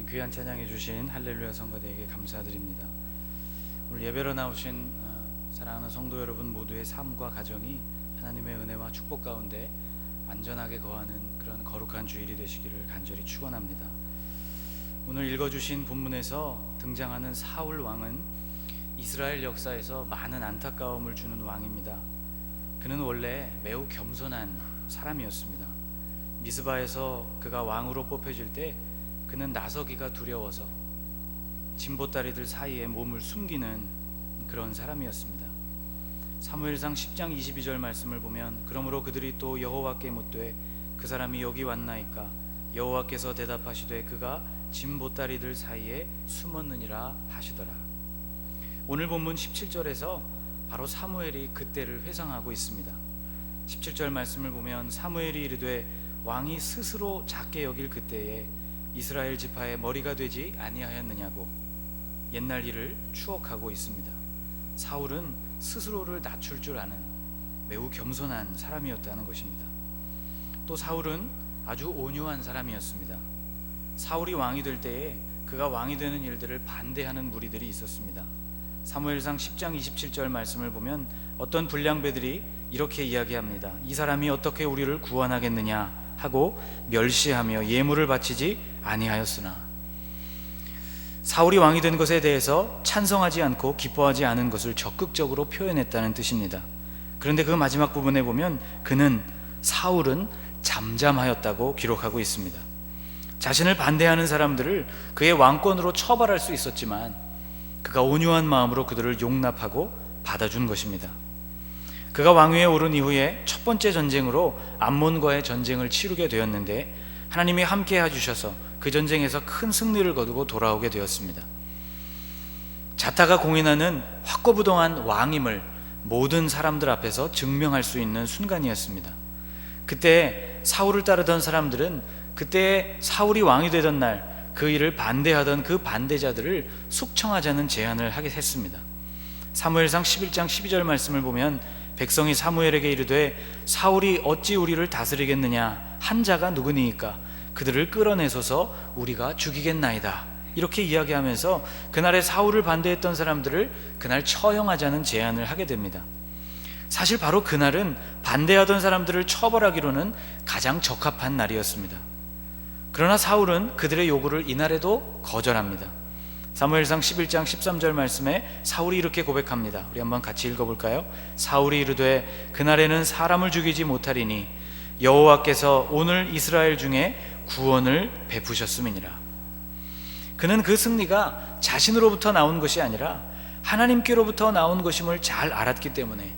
귀한 찬양해 주신 할렐루야 성가대에게 감사드립니다. 오늘 예배로 나오신 사랑하는 성도 여러분 모두의 삶과 가정이 하나님의 은혜와 축복 가운데 안전하게 거하는 그런 거룩한 주일이 되시기를 간절히 축원합니다. 오늘 읽어주신 본문에서 등장하는 사울 왕은 이스라엘 역사에서 많은 안타까움을 주는 왕입니다. 그는 원래 매우 겸손한 사람이었습니다. 미스바에서 그가 왕으로 뽑혀질 때 그는 나서기가 두려워서 진보다리들 사이에 몸을 숨기는 그런 사람이었습니다. 사무엘상 10장 22절 말씀을 보면 그러므로 그들이 또 여호와께 묻되 그 사람이 여기 왔나이까 여호와께서 대답하시되 그가 진보다리들 사이에 숨었느니라 하시더라. 오늘 본문 17절에서 바로 사무엘이 그때를 회상하고 있습니다. 17절 말씀을 보면 사무엘이 이르되 왕이 스스로 작게 여길 그때에 이스라엘 지파의 머리가 되지 아니하였느냐고 옛날 일을 추억하고 있습니다. 사울은 스스로를 낮출 줄 아는 매우 겸손한 사람이었다는 것입니다. 또 사울은 아주 온유한 사람이었습니다. 사울이 왕이 될 때에 그가 왕이 되는 일들을 반대하는 무리들이 있었습니다. 사무엘상 10장 27절 말씀을 보면 어떤 불량배들이 이렇게 이야기합니다. 이 사람이 어떻게 우리를 구원하겠느냐 하고 멸시하며 예물을 바치지 아니하였으나, 사울이 왕이 된 것에 대해서 찬성하지 않고 기뻐하지 않은 것을 적극적으로 표현했다는 뜻입니다. 그런데 그 마지막 부분에 보면 사울은 잠잠하였다고 기록하고 있습니다. 자신을 반대하는 사람들을 그의 왕권으로 처벌할 수 있었지만 그가 온유한 마음으로 그들을 용납하고 받아준 것입니다. 그가 왕위에 오른 이후에 첫 번째 전쟁으로 암몬과의 전쟁을 치르게 되었는데 하나님이 함께 해주셔서 그 전쟁에서 큰 승리를 거두고 돌아오게 되었습니다. 자타가 공인하는 확고부동한 왕임을 모든 사람들 앞에서 증명할 수 있는 순간이었습니다. 그때 사울을 따르던 사람들은 그때 사울이 왕이 되던 날 그 일을 반대하던 그 반대자들을 숙청하자는 제안을 하게 했습니다. 사무엘상 11장 12절 말씀을 보면 백성이 사무엘에게 이르되 사울이 어찌 우리를 다스리겠느냐 한 자가 누구니이까 그들을 끌어내소서 우리가 죽이겠나이다, 이렇게 이야기하면서 그날에 사울을 반대했던 사람들을 그날 처형하자는 제안을 하게 됩니다. 사실 바로 그날은 반대하던 사람들을 처벌하기로는 가장 적합한 날이었습니다. 그러나 사울은 그들의 요구를 이날에도 거절합니다. 사무엘상 11장 13절 말씀에 사울이 이렇게 고백합니다. 우리 한번 같이 읽어볼까요? 사울이 이르되 그날에는 사람을 죽이지 못하리니 여호와께서 오늘 이스라엘 중에 구원을 베푸셨음이니라. 그는 그 승리가 자신으로부터 나온 것이 아니라 하나님께로부터 나온 것임을 잘 알았기 때문에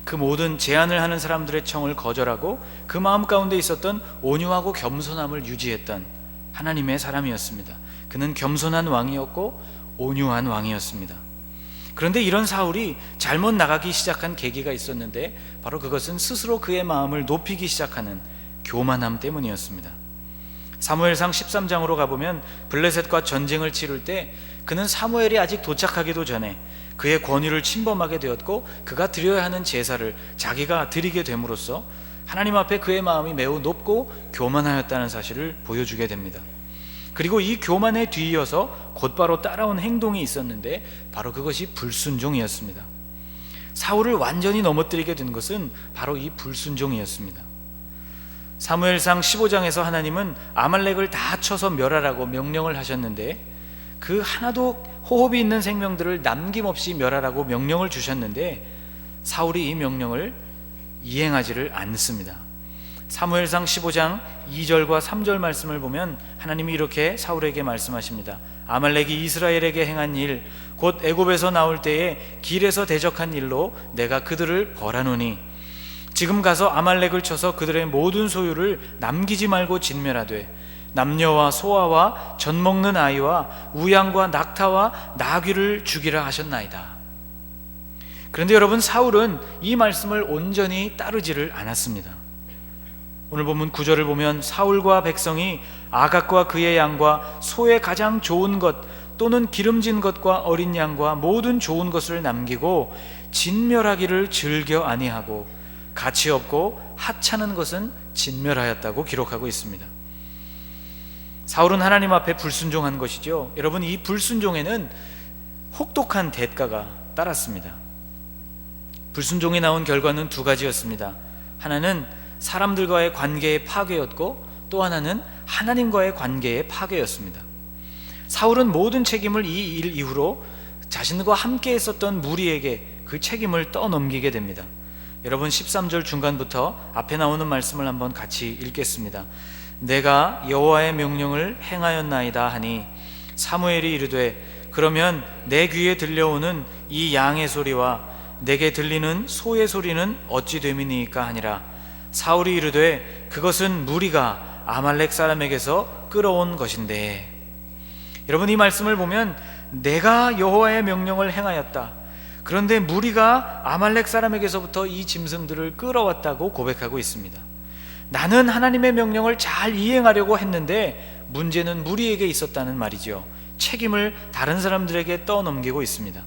그 모든 제안을 하는 사람들의 청을 거절하고 그 마음 가운데 있었던 온유하고 겸손함을 유지했던 하나님의 사람이었습니다. 그는 겸손한 왕이었고 온유한 왕이었습니다. 그런데 이런 사울이 잘못 나가기 시작한 계기가 있었는데 바로 그것은 스스로 그의 마음을 높이기 시작하는 교만함 때문이었습니다. 사무엘상 13장으로 가보면 블레셋과 전쟁을 치를 때 그는 사무엘이 아직 도착하기도 전에 그의 권위를 침범하게 되었고 그가 드려야 하는 제사를 자기가 드리게 됨으로써 하나님 앞에 그의 마음이 매우 높고 교만하였다는 사실을 보여주게 됩니다. 그리고 이 교만에 뒤이어서 곧바로 따라온 행동이 있었는데 바로 그것이 불순종이었습니다. 사울을 완전히 넘어뜨리게 된 것은 바로 이 불순종이었습니다. 사무엘상 15장에서 하나님은 아말렉을 다 쳐서 멸하라고 명령을 하셨는데 그 하나도 호흡이 있는 생명들을 남김없이 멸하라고 명령을 주셨는데 사울이 이 명령을 이행하지를 않습니다. 사무엘상 15장 2절과 3절 말씀을 보면 하나님이 이렇게 사울에게 말씀하십니다. 아말렉이 이스라엘에게 행한 일, 곧 애굽에서 나올 때에 길에서 대적한 일로 내가 그들을 벌하노니 지금 가서 아말렉을 쳐서 그들의 모든 소유를 남기지 말고 진멸하되 남녀와 소아와 젖 먹는 아이와 우양과 낙타와 나귀를 죽이라 하셨나이다. 그런데 여러분, 사울은 이 말씀을 온전히 따르지를 않았습니다. 오늘 본문 9절을 보면 사울과 백성이 아각과 그의 양과 소의 가장 좋은 것 또는 기름진 것과 어린 양과 모든 좋은 것을 남기고 진멸하기를 즐겨 아니하고 가치 없고 하찮은 것은 진멸하였다고 기록하고 있습니다. 사울은 하나님 앞에 불순종한 것이죠. 여러분, 이 불순종에는 혹독한 대가가 따랐습니다. 불순종이 나온 결과는 두 가지였습니다. 하나는 사람들과의 관계의 파괴였고, 또 하나는 하나님과의 관계의 파괴였습니다. 사울은 모든 책임을 이 일 이후로 자신과 함께 했었던 무리에게 그 책임을 떠넘기게 됩니다. 여러분, 13절 중간부터 앞에 나오는 말씀을 한번 같이 읽겠습니다. 내가 여호와의 명령을 행하였나이다 하니 사무엘이 이르되 그러면 내 귀에 들려오는 이 양의 소리와 내게 들리는 소의 소리는 어찌 됨이니까 하니라. 사울이 이르되 그것은 무리가 아말렉 사람에게서 끌어온 것인데. 여러분, 이 말씀을 보면 내가 여호와의 명령을 행하였다, 그런데 무리가 아말렉 사람에게서부터 이 짐승들을 끌어왔다고 고백하고 있습니다. 나는 하나님의 명령을 잘 이행하려고 했는데 문제는 무리에게 있었다는 말이죠. 책임을 다른 사람들에게 떠넘기고 있습니다.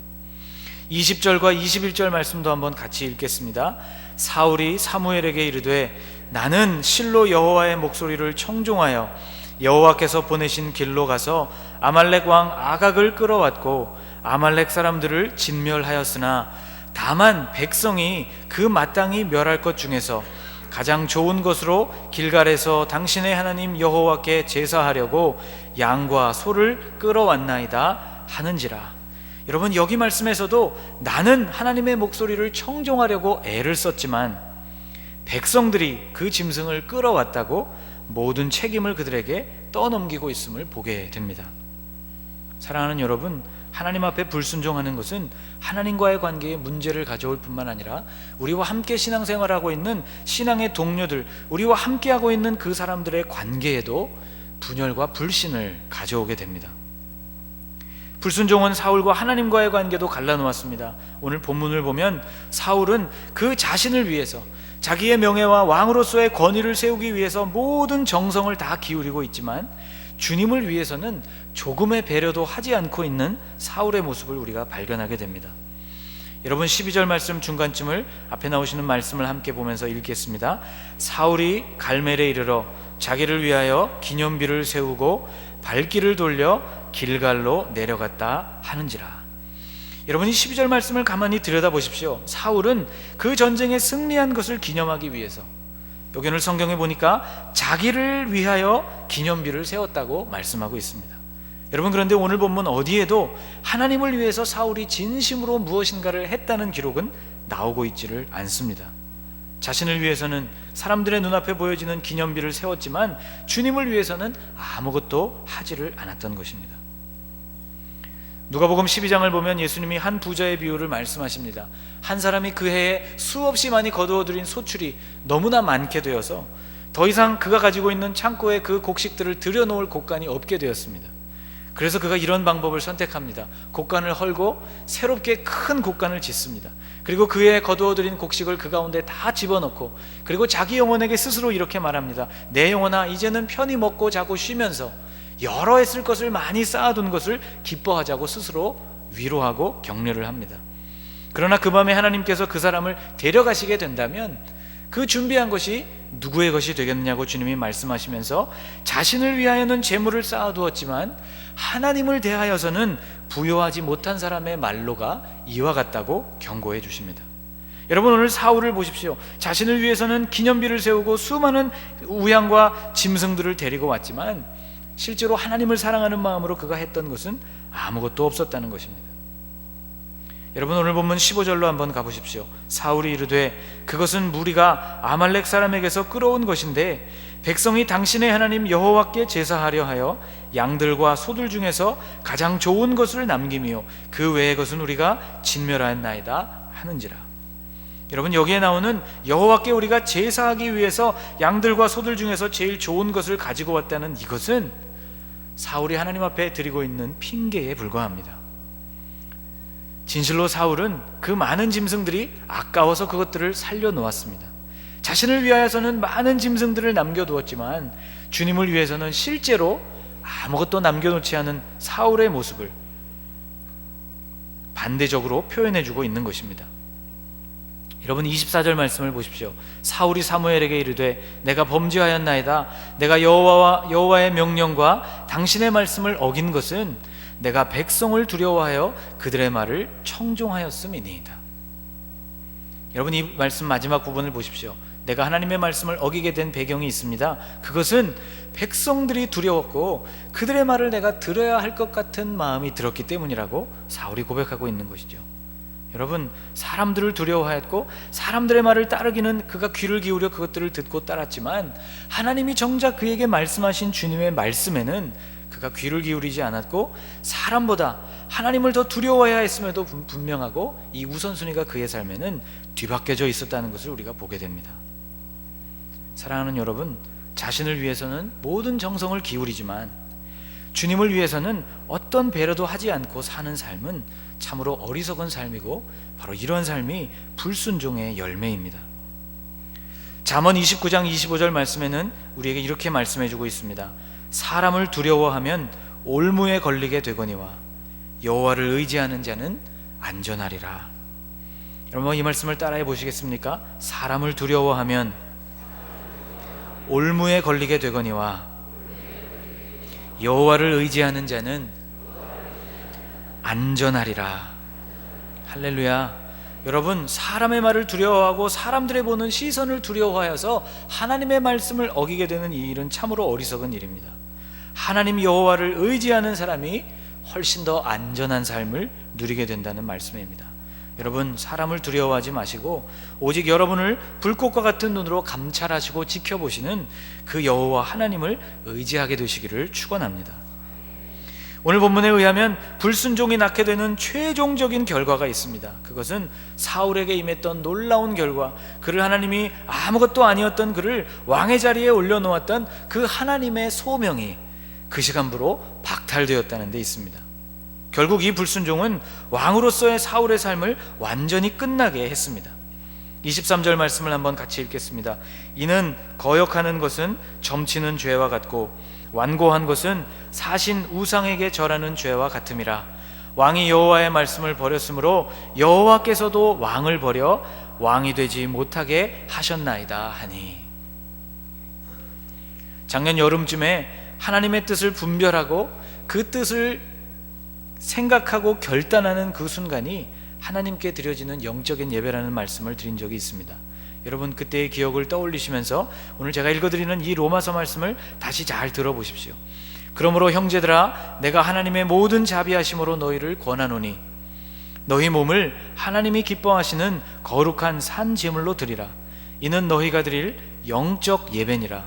20절과 21절 말씀도 한번 같이 읽겠습니다. 사울이 사무엘에게 이르되 나는 실로 여호와의 목소리를 청종하여 여호와께서 보내신 길로 가서 아말렉 왕 아각을 끌어왔고 아말렉 사람들을 진멸하였으나 다만 백성이 그 마땅히 멸할 것 중에서 가장 좋은 것으로 길갈에서 당신의 하나님 여호와께 제사하려고 양과 소를 끌어왔나이다 하는지라. 여러분, 여기 말씀에서도 나는 하나님의 목소리를 청종하려고 애를 썼지만 백성들이 그 짐승을 끌어왔다고 모든 책임을 그들에게 떠넘기고 있음을 보게 됩니다. 사랑하는 여러분, 하나님 앞에 불순종하는 것은 하나님과의 관계에 문제를 가져올 뿐만 아니라 우리와 함께 신앙생활하고 있는 신앙의 동료들, 우리와 함께하고 있는 그 사람들의 관계에도 분열과 불신을 가져오게 됩니다. 불순종은 사울과 하나님과의 관계도 갈라놓았습니다. 오늘 본문을 보면 사울은 그 자신을 위해서, 자기의 명예와 왕으로서의 권위를 세우기 위해서 모든 정성을 다 기울이고 있지만 주님을 위해서는 조금의 배려도 하지 않고 있는 사울의 모습을 우리가 발견하게 됩니다. 여러분, 12절 말씀 중간쯤을 앞에 나오시는 말씀을 함께 보면서 읽겠습니다. 사울이 갈멜에 이르러 자기를 위하여 기념비를 세우고 발길을 돌려 길갈로 내려갔다 하는지라. 여러분, 이 12절 말씀을 가만히 들여다보십시오. 사울은 그 전쟁에 승리한 것을 기념하기 위해서, 여기 오늘 성경에 보니까 자기를 위하여 기념비를 세웠다고 말씀하고 있습니다. 여러분, 그런데 오늘 본문 어디에도 하나님을 위해서 사울이 진심으로 무엇인가를 했다는 기록은 나오고 있지를 않습니다. 자신을 위해서는 사람들의 눈앞에 보여지는 기념비를 세웠지만 주님을 위해서는 아무것도 하지를 않았던 것입니다. 누가복음 12장을 보면 예수님이 한 부자의 비유를 말씀하십니다. 한 사람이 그 해에 수없이 많이 거두어들인 소출이 너무나 많게 되어서 더 이상 그가 가지고 있는 창고에 그 곡식들을 들여놓을 곳간이 없게 되었습니다. 그래서 그가 이런 방법을 선택합니다. 곡간을 헐고 새롭게 큰 곡간을 짓습니다. 그리고 그 해에 거두어들인 곡식을 그 가운데 다 집어넣고, 그리고 자기 영혼에게 스스로 이렇게 말합니다. 내 영혼아, 이제는 편히 먹고 자고 쉬면서 여러 해 쓸 것을 많이 쌓아둔 것을 기뻐하자고 스스로 위로하고 격려를 합니다. 그러나 그 밤에 하나님께서 그 사람을 데려가시게 된다면 그 준비한 것이 누구의 것이 되겠느냐고 주님이 말씀하시면서 자신을 위하여는 재물을 쌓아두었지만 하나님을 대하여서는 부요하지 못한 사람의 말로가 이와 같다고 경고해 주십니다. 여러분, 오늘 사울을 보십시오. 자신을 위해서는 기념비를 세우고 수많은 우양과 짐승들을 데리고 왔지만 실제로 하나님을 사랑하는 마음으로 그가 했던 것은 아무것도 없었다는 것입니다. 여러분, 오늘 본문 15절로 한번 가보십시오. 사울이 이르되 그것은 무리가 아말렉 사람에게서 끌어온 것인데 백성이 당신의 하나님 여호와께 제사하려 하여 양들과 소들 중에서 가장 좋은 것을 남김이요 그 외의 것은 우리가 진멸하였나이다 하는지라. 여러분, 여기에 나오는 여호와께 우리가 제사하기 위해서 양들과 소들 중에서 제일 좋은 것을 가지고 왔다는 이것은 사울이 하나님 앞에 드리고 있는 핑계에 불과합니다. 진실로 사울은 그 많은 짐승들이 아까워서 그것들을 살려놓았습니다. 자신을 위하여서는 많은 짐승들을 남겨두었지만 주님을 위해서는 실제로 아무것도 남겨놓지 않은 사울의 모습을 반대적으로 표현해주고 있는 것입니다. 여러분 24절 말씀을 보십시오. 사울이 사무엘에게 이르되 내가 범죄하였나이다. 내가 여호와의 명령과 당신의 말씀을 어긴 것은 내가 백성을 두려워하여 그들의 말을 청종하였음이니이다. 여러분 이 말씀 마지막 부분을 보십시오. 내가 하나님의 말씀을 어기게 된 배경이 있습니다. 그것은 백성들이 두려웠고 그들의 말을 내가 들어야 할 것 같은 마음이 들었기 때문이라고 사울이 고백하고 있는 것이죠. 여러분 사람들을 두려워하였고 사람들의 말을 따르기는 그가 귀를 기울여 그것들을 듣고 따랐지만 하나님이 정작 그에게 말씀하신 주님의 말씀에는 그가 귀를 기울이지 않았고 사람보다 하나님을 더 두려워해야 했음에도 분명하고 이 우선순위가 그의 삶에는 뒤바뀌어져 있었다는 것을 우리가 보게 됩니다. 사랑하는 여러분, 자신을 위해서는 모든 정성을 기울이지만 주님을 위해서는 어떤 배려도 하지 않고 사는 삶은 참으로 어리석은 삶이고 바로 이런 삶이 불순종의 열매입니다. 잠언 29장 25절 말씀에는 우리에게 이렇게 말씀해 주고 있습니다. 사람을 두려워하면 올무에 걸리게 되거니와 여호와를 의지하는 자는 안전하리라. 여러분 이 말씀을 따라해 보시겠습니까? 사람을 두려워하면 올무에 걸리게 되거니와 여호와를 의지하는 자는 안전하리라. 할렐루야. 여러분 사람의 말을 두려워하고 사람들의 보는 시선을 두려워하여서 하나님의 말씀을 어기게 되는 이 일은 참으로 어리석은 일입니다. 하나님 여호와를 의지하는 사람이 훨씬 더 안전한 삶을 누리게 된다는 말씀입니다. 여러분 사람을 두려워하지 마시고 오직 여러분을 불꽃과 같은 눈으로 감찰하시고 지켜보시는 그 여호와 하나님을 의지하게 되시기를 축원합니다. 오늘 본문에 의하면 불순종이 낳게 되는 최종적인 결과가 있습니다. 그것은 사울에게 임했던 놀라운 결과, 그를 하나님이 아무것도 아니었던 그를 왕의 자리에 올려놓았던 그 하나님의 소명이 그 시간부로 박탈되었다는 데 있습니다. 결국 이 불순종은 왕으로서의 사울의 삶을 완전히 끝나게 했습니다. 23절 말씀을 한번 같이 읽겠습니다. 이는 거역하는 것은 점치는 죄와 같고 완고한 것은 사신 우상에게 절하는 죄와 같음이라. 왕이 여호와의 말씀을 버렸으므로 여호와께서도 왕을 버려 왕이 되지 못하게 하셨나이다 하니. 작년 여름쯤에 하나님의 뜻을 분별하고 그 뜻을 생각하고 결단하는 그 순간이 하나님께 드려지는 영적인 예배라는 말씀을 드린 적이 있습니다. 여러분 그때의 기억을 떠올리시면서 오늘 제가 읽어드리는 이 로마서 말씀을 다시 잘 들어보십시오. 그러므로 형제들아 내가 하나님의 모든 자비하심으로 너희를 권하노니 너희 몸을 하나님이 기뻐하시는 거룩한 산 제물로 드리라. 이는 너희가 드릴 영적 예배니라.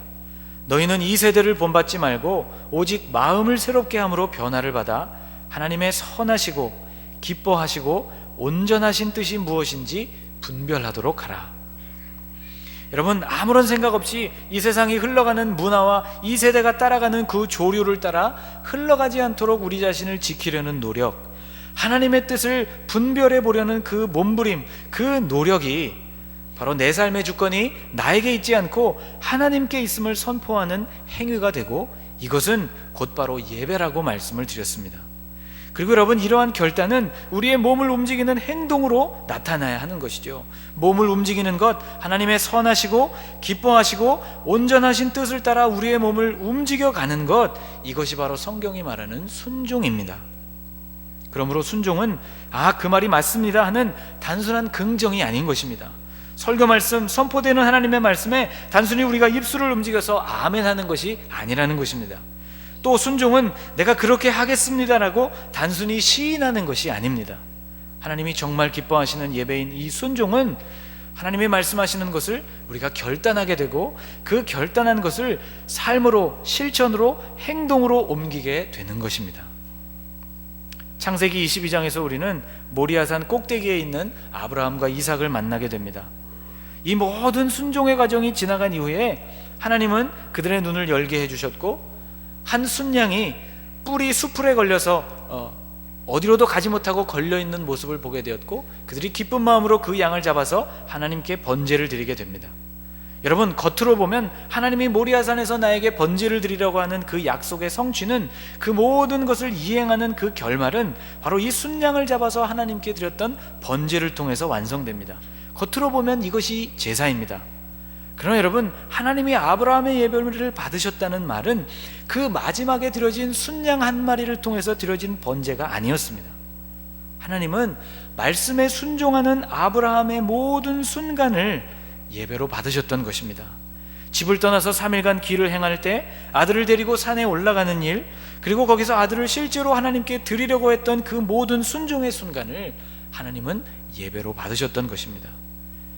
너희는 이 세대를 본받지 말고 오직 마음을 새롭게 함으로 변화를 받아 하나님의 선하시고 기뻐하시고 온전하신 뜻이 무엇인지 분별하도록 하라. 여러분 아무런 생각 없이 이 세상이 흘러가는 문화와 이 세대가 따라가는 그 조류를 따라 흘러가지 않도록 우리 자신을 지키려는 노력, 하나님의 뜻을 분별해 보려는 그 몸부림, 그 노력이 바로 내 삶의 주권이 나에게 있지 않고 하나님께 있음을 선포하는 행위가 되고 이것은 곧바로 예배라고 말씀을 드렸습니다. 그리고 여러분 이러한 결단은 우리의 몸을 움직이는 행동으로 나타나야 하는 것이죠. 몸을 움직이는 것, 하나님의 선하시고 기뻐하시고 온전하신 뜻을 따라 우리의 몸을 움직여가는 것, 이것이 바로 성경이 말하는 순종입니다. 그러므로 순종은 그 말이 맞습니다 하는 단순한 긍정이 아닌 것입니다. 설교 말씀, 선포되는 하나님의 말씀에 단순히 우리가 입술을 움직여서 아멘 하는 것이 아니라는 것입니다. 또 순종은 내가 그렇게 하겠습니다라고 단순히 시인하는 것이 아닙니다. 하나님이 정말 기뻐하시는 예배인 이 순종은 하나님이 말씀하시는 것을 우리가 결단하게 되고 그 결단한 것을 삶으로, 실천으로, 행동으로 옮기게 되는 것입니다. 창세기 22장에서 우리는 모리아산 꼭대기에 있는 아브라함과 이삭을 만나게 됩니다. 이 모든 순종의 과정이 지나간 이후에 하나님은 그들의 눈을 열게 해주셨고 한 순양이 뿔이 수풀에 걸려서 어디로도 가지 못하고 걸려있는 모습을 보게 되었고 그들이 기쁜 마음으로 그 양을 잡아서 하나님께 번제를 드리게 됩니다. 여러분 겉으로 보면 하나님이 모리아산에서 나에게 번제를 드리라고 하는 그 약속의 성취는, 그 모든 것을 이행하는 그 결말은 바로 이 순양을 잡아서 하나님께 드렸던 번제를 통해서 완성됩니다. 겉으로 보면 이것이 제사입니다. 그러나 여러분, 하나님이 아브라함의 예배를 받으셨다는 말은 그 마지막에 드려진 순양 한 마리를 통해서 드려진 번제가 아니었습니다. 하나님은 말씀에 순종하는 아브라함의 모든 순간을 예배로 받으셨던 것입니다. 집을 떠나서 3일간 길을 행할 때 아들을 데리고 산에 올라가는 일, 그리고 거기서 아들을 실제로 하나님께 드리려고 했던 그 모든 순종의 순간을 하나님은 예배로 받으셨던 것입니다.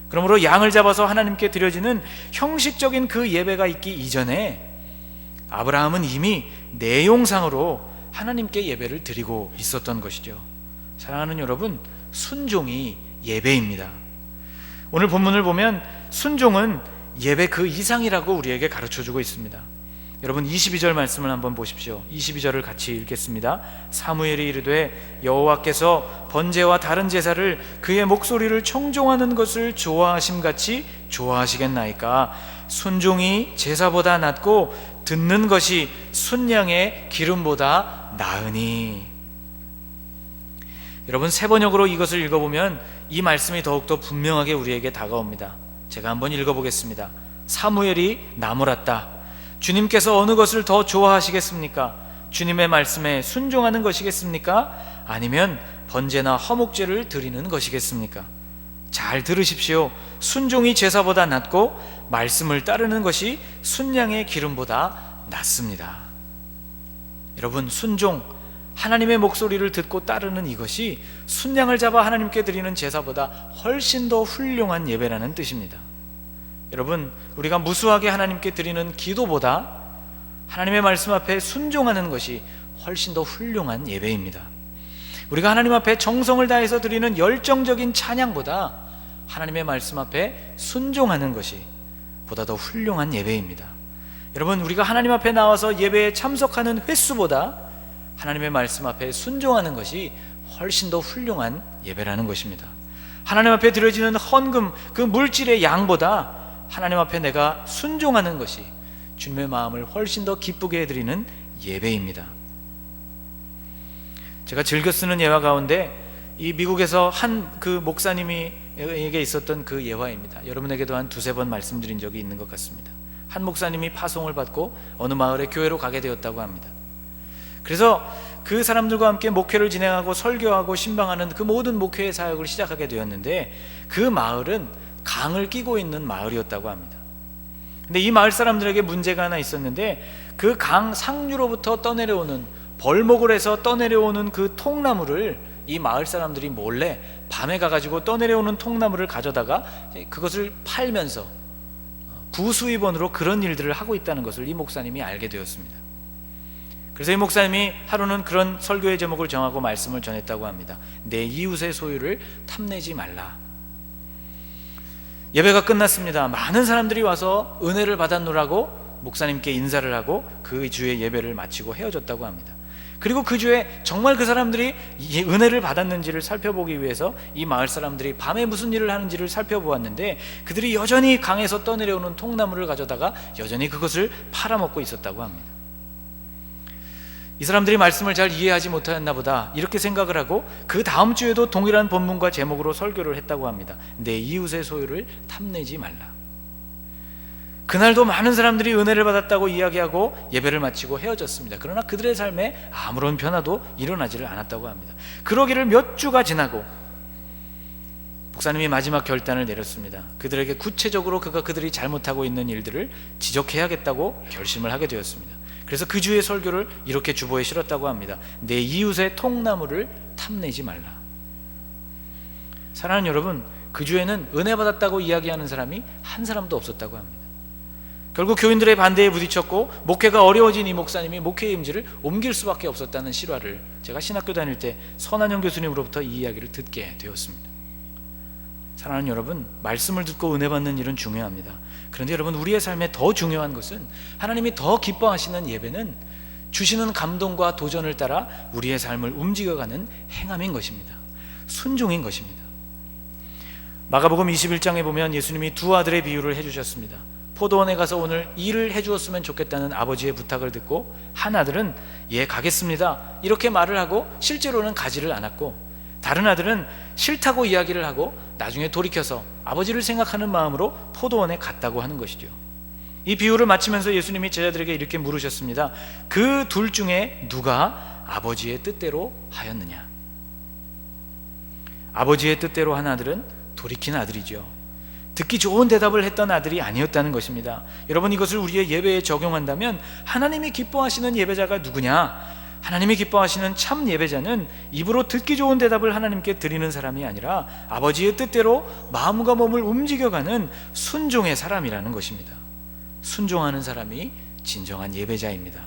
그러므로 양을 잡아서 하나님께 드려지는 형식적인 그 예배가 있기 이전에 아브라함은 이미 내용상으로 하나님께 예배를 드리고 있었던 것이죠. 사랑하는 여러분, 순종이 예배입니다. 오늘 본문을 보면 순종은 예배 그 이상이라고 우리에게 가르쳐주고 있습니다. 여러분, 22절 말씀을 한번 보십시오. 22절을 같이 읽겠습니다. 사무엘이 이르되 여호와께서 번제와 다른 제사를 그의 목소리를 청종하는 것을 좋아하심같이 좋아하시겠나이까. 순종이 제사보다 낫고 듣는 것이 순양의 기름보다 나으니. 여러분, 세 번역으로 이것을 읽어보면 이 말씀이 더욱더 분명하게 우리에게 다가옵니다. 제가 한번 읽어보겠습니다. 사무엘이 나무랐다. 주님께서 어느 것을 더 좋아하시겠습니까? 주님의 말씀에 순종하는 것이겠습니까? 아니면 번제나 화목제를 드리는 것이겠습니까? 잘 들으십시오. 순종이 제사보다 낫고 말씀을 따르는 것이 순양의 기름보다 낫습니다. 여러분, 순종, 하나님의 목소리를 듣고 따르는 이것이 순양을 잡아 하나님께 드리는 제사보다 훨씬 더 훌륭한 예배라는 뜻입니다. 여러분, 우리가 무수하게 하나님께 드리는 기도보다 하나님의 말씀 앞에 순종하는 것이 훨씬 더 훌륭한 예배입니다. 우리가 하나님 앞에 정성을 다해서 드리는 열정적인 찬양보다 하나님의 말씀 앞에 순종하는 것이 보다 더 훌륭한 예배입니다. 여러분, 우리가 하나님 앞에 나와서 예배에 참석하는 횟수보다 하나님의 말씀 앞에 순종하는 것이 훨씬 더 훌륭한 예배라는 것입니다. 하나님 앞에 드려지는 헌금, 그 물질의 양보다 하나님 앞에 내가 순종하는 것이 주님의 마음을 훨씬 더 기쁘게 해드리는 예배입니다. 제가 즐겨 쓰는 예화 가운데 이 미국에서 한 그 목사님에게 있었던 그 예화입니다. 여러분에게도 한 두세 번 말씀드린 적이 있는 것 같습니다. 한 목사님이 파송을 받고 어느 마을에 교회로 가게 되었다고 합니다. 그래서 그 사람들과 함께 목회를 진행하고 설교하고 신방하는 그 모든 목회의 사역을 시작하게 되었는데, 그 마을은 강을 끼고 있는 마을이었다고 합니다. 근데 이 마을 사람들에게 문제가 하나 있었는데, 그 강 상류로부터 떠내려오는, 벌목을 해서 떠내려오는 그 통나무를 이 마을 사람들이 몰래 밤에 가가지고 떠내려오는 통나무를 가져다가 그것을 팔면서 부수입원으로 그런 일들을 하고 있다는 것을 이 목사님이 알게 되었습니다. 그래서 이 목사님이 하루는 그런 설교의 제목을 정하고 말씀을 전했다고 합니다. 내 이웃의 소유를 탐내지 말라. 예배가 끝났습니다. 많은 사람들이 와서 은혜를 받았노라고 목사님께 인사를 하고 그 주의 예배를 마치고 헤어졌다고 합니다. 그리고 그 주에 정말 그 사람들이 은혜를 받았는지를 살펴보기 위해서 이 마을 사람들이 밤에 무슨 일을 하는지를 살펴보았는데, 그들이 여전히 강에서 떠내려오는 통나무를 가져다가 여전히 그것을 팔아먹고 있었다고 합니다. 이 사람들이 말씀을 잘 이해하지 못하였나 보다 이렇게 생각을 하고 그 다음 주에도 동일한 본문과 제목으로 설교를 했다고 합니다. 내 이웃의 소유를 탐내지 말라. 그날도 많은 사람들이 은혜를 받았다고 이야기하고 예배를 마치고 헤어졌습니다. 그러나 그들의 삶에 아무런 변화도 일어나지를 않았다고 합니다. 그러기를 몇 주가 지나고 목사님이 마지막 결단을 내렸습니다. 그들에게 구체적으로 그들이 잘못하고 있는 일들을 지적해야겠다고 결심을 하게 되었습니다. 그래서 그 주의 설교를 이렇게 주보에 실었다고 합니다. 내 이웃의 통나무를 탐내지 말라. 사랑하는 여러분, 그 주에는 은혜 받았다고 이야기하는 사람이 한 사람도 없었다고 합니다. 결국 교인들의 반대에 부딪혔고 목회가 어려워진 이 목사님이 목회의 임지를 옮길 수밖에 없었다는 실화를 제가 신학교 다닐 때 선한영 교수님으로부터 이 이야기를 듣게 되었습니다. 사랑하는 여러분, 말씀을 듣고 은혜 받는 일은 중요합니다. 그런데 여러분, 우리의 삶에 더 중요한 것은, 하나님이 더 기뻐하시는 예배는 주시는 감동과 도전을 따라 우리의 삶을 움직여가는 행함인 것입니다. 순종인 것입니다. 마가복음 21장에 보면 예수님이 두 아들의 비유를 해주셨습니다. 포도원에 가서 오늘 일을 해주었으면 좋겠다는 아버지의 부탁을 듣고 한 아들은 예 가겠습니다 이렇게 말을 하고 실제로는 가지를 않았고, 다른 아들은 싫다고 이야기를 하고 나중에 돌이켜서 아버지를 생각하는 마음으로 포도원에 갔다고 하는 것이죠. 이 비유를 마치면서 예수님이 제자들에게 이렇게 물으셨습니다. 그 둘 중에 누가 아버지의 뜻대로 하였느냐? 아버지의 뜻대로 한 아들은 돌이킨 아들이죠. 듣기 좋은 대답을 했던 아들이 아니었다는 것입니다. 여러분, 이것을 우리의 예배에 적용한다면 하나님이 기뻐하시는 예배자가 누구냐? 하나님이 기뻐하시는 참 예배자는 입으로 듣기 좋은 대답을 하나님께 드리는 사람이 아니라 아버지의 뜻대로 마음과 몸을 움직여가는 순종의 사람이라는 것입니다. 순종하는 사람이 진정한 예배자입니다.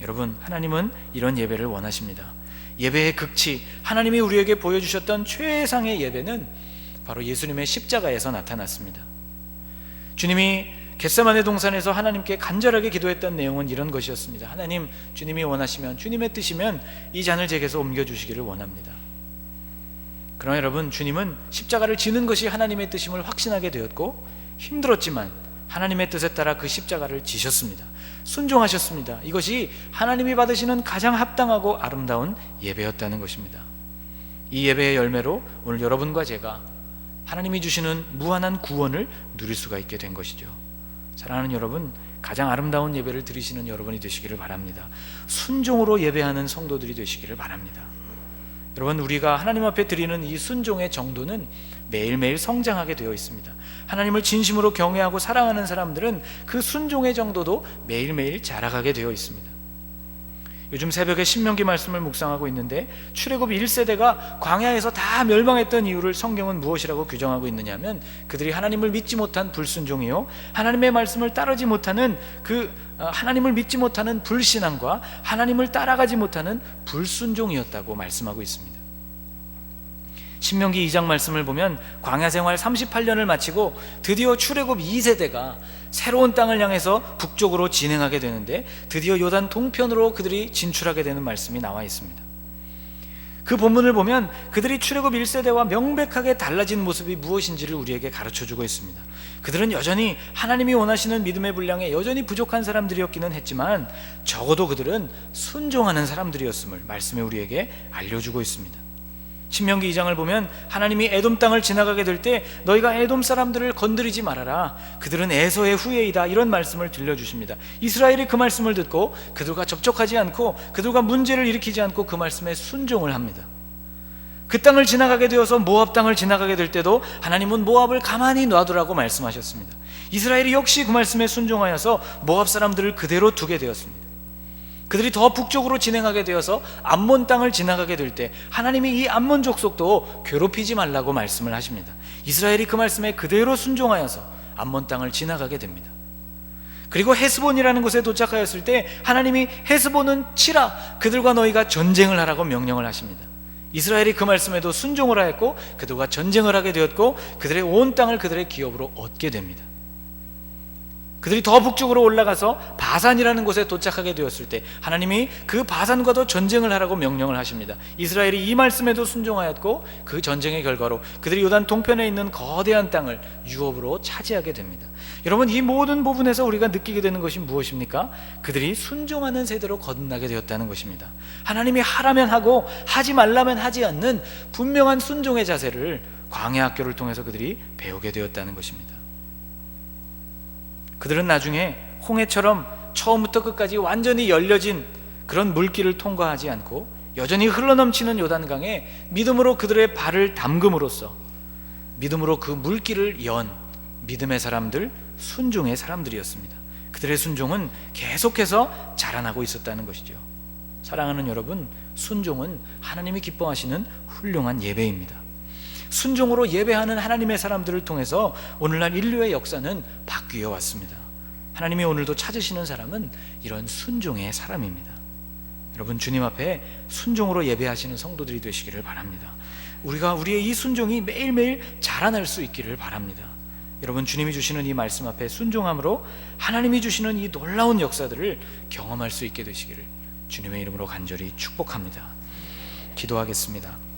여러분, 하나님은 이런 예배를 원하십니다. 예배의 극치, 하나님이 우리에게 보여주셨던 최상의 예배는 바로 예수님의 십자가에서 나타났습니다. 주님이 겟세마네 동산에서 하나님께 간절하게 기도했던 내용은 이런 것이었습니다. 하나님, 주님이 원하시면, 주님의 뜻이면 이 잔을 제게서 옮겨주시기를 원합니다. 그러나 여러분, 주님은 십자가를 지는 것이 하나님의 뜻임을 확신하게 되었고 힘들었지만 하나님의 뜻에 따라 그 십자가를 지셨습니다. 순종하셨습니다. 이것이 하나님이 받으시는 가장 합당하고 아름다운 예배였다는 것입니다. 이 예배의 열매로 오늘 여러분과 제가 하나님이 주시는 무한한 구원을 누릴 수가 있게 된 것이죠. 사랑하는 여러분, 가장 아름다운 예배를 드리시는 여러분이 되시기를 바랍니다. 순종으로 예배하는 성도들이 되시기를 바랍니다. 여러분, 우리가 하나님 앞에 드리는 이 순종의 정도는 매일매일 성장하게 되어 있습니다. 하나님을 진심으로 경외하고 사랑하는 사람들은 그 순종의 정도도 매일매일 자라가게 되어 있습니다. 요즘 새벽에 신명기 말씀을 묵상하고 있는데 출애굽 1세대가 광야에서 다 멸망했던 이유를 성경은 무엇이라고 규정하고 있느냐면 그들이 하나님을 믿지 못한 불순종이요, 하나님의 말씀을 따르지 못하는 하나님을 믿지 못하는 불신앙과 하나님을 따라가지 못하는 불순종이었다고 말씀하고 있습니다. 신명기 2장 말씀을 보면 광야 생활 38년을 마치고 드디어 출애굽 2세대가 새로운 땅을 향해서 북쪽으로 진행하게 되는데 드디어 요단 동편으로 그들이 진출하게 되는 말씀이 나와 있습니다. 그 본문을 보면 그들이 출애굽 1세대와 명백하게 달라진 모습이 무엇인지를 우리에게 가르쳐주고 있습니다. 그들은 여전히 하나님이 원하시는 믿음의 분량에 여전히 부족한 사람들이었기는 했지만 적어도 그들은 순종하는 사람들이었음을 말씀에 우리에게 알려주고 있습니다. 신명기 2장을 보면 하나님이 에돔 땅을 지나가게 될 때 너희가 에돔 사람들을 건드리지 말아라, 그들은 에서의 후예이다, 이런 말씀을 들려주십니다. 이스라엘이 그 말씀을 듣고 그들과 접촉하지 않고 그들과 문제를 일으키지 않고 그 말씀에 순종을 합니다. 그 땅을 지나가게 되어서 모압 땅을 지나가게 될 때도 하나님은 모압을 가만히 놔두라고 말씀하셨습니다. 이스라엘이 역시 그 말씀에 순종하여서 모압 사람들을 그대로 두게 되었습니다. 그들이 더 북쪽으로 진행하게 되어서 암몬 땅을 지나가게 될 때 하나님이 이 암몬 족속도 괴롭히지 말라고 말씀을 하십니다. 이스라엘이 그 말씀에 그대로 순종하여서 암몬 땅을 지나가게 됩니다. 그리고 헤스본이라는 곳에 도착하였을 때 하나님이 헤스본은 치라, 그들과 너희가 전쟁을 하라고 명령을 하십니다. 이스라엘이 그 말씀에도 순종을 하였고 그들과 전쟁을 하게 되었고 그들의 온 땅을 그들의 기업으로 얻게 됩니다. 그들이 더 북쪽으로 올라가서 바산이라는 곳에 도착하게 되었을 때 하나님이 그 바산과도 전쟁을 하라고 명령을 하십니다. 이스라엘이 이 말씀에도 순종하였고 그 전쟁의 결과로 그들이 요단 동편에 있는 거대한 땅을 유업으로 차지하게 됩니다. 여러분, 이 모든 부분에서 우리가 느끼게 되는 것이 무엇입니까? 그들이 순종하는 세대로 거듭나게 되었다는 것입니다. 하나님이 하라면 하고 하지 말라면 하지 않는 분명한 순종의 자세를 광야 학교를 통해서 그들이 배우게 되었다는 것입니다. 그들은 나중에 홍해처럼 처음부터 끝까지 완전히 열려진 그런 물길을 통과하지 않고 여전히 흘러넘치는 요단강에 믿음으로 그들의 발을 담금으로써 믿음으로 그 물길을 연 믿음의 사람들, 순종의 사람들이었습니다. 그들의 순종은 계속해서 자라나고 있었다는 것이죠. 사랑하는 여러분, 순종은 하나님이 기뻐하시는 훌륭한 예배입니다. 순종으로 예배하는 하나님의 사람들을 통해서 오늘날 인류의 역사는 바뀌어 왔습니다. 하나님이 오늘도 찾으시는 사람은 이런 순종의 사람입니다. 여러분, 주님 앞에 순종으로 예배하시는 성도들이 되시기를 바랍니다. 우리의 이 순종이 매일매일 자라날 수 있기를 바랍니다. 여러분, 주님이 주시는 이 말씀 앞에 순종함으로 하나님이 주시는 이 놀라운 역사들을 경험할 수 있게 되시기를 주님의 이름으로 간절히 축복합니다. 기도하겠습니다.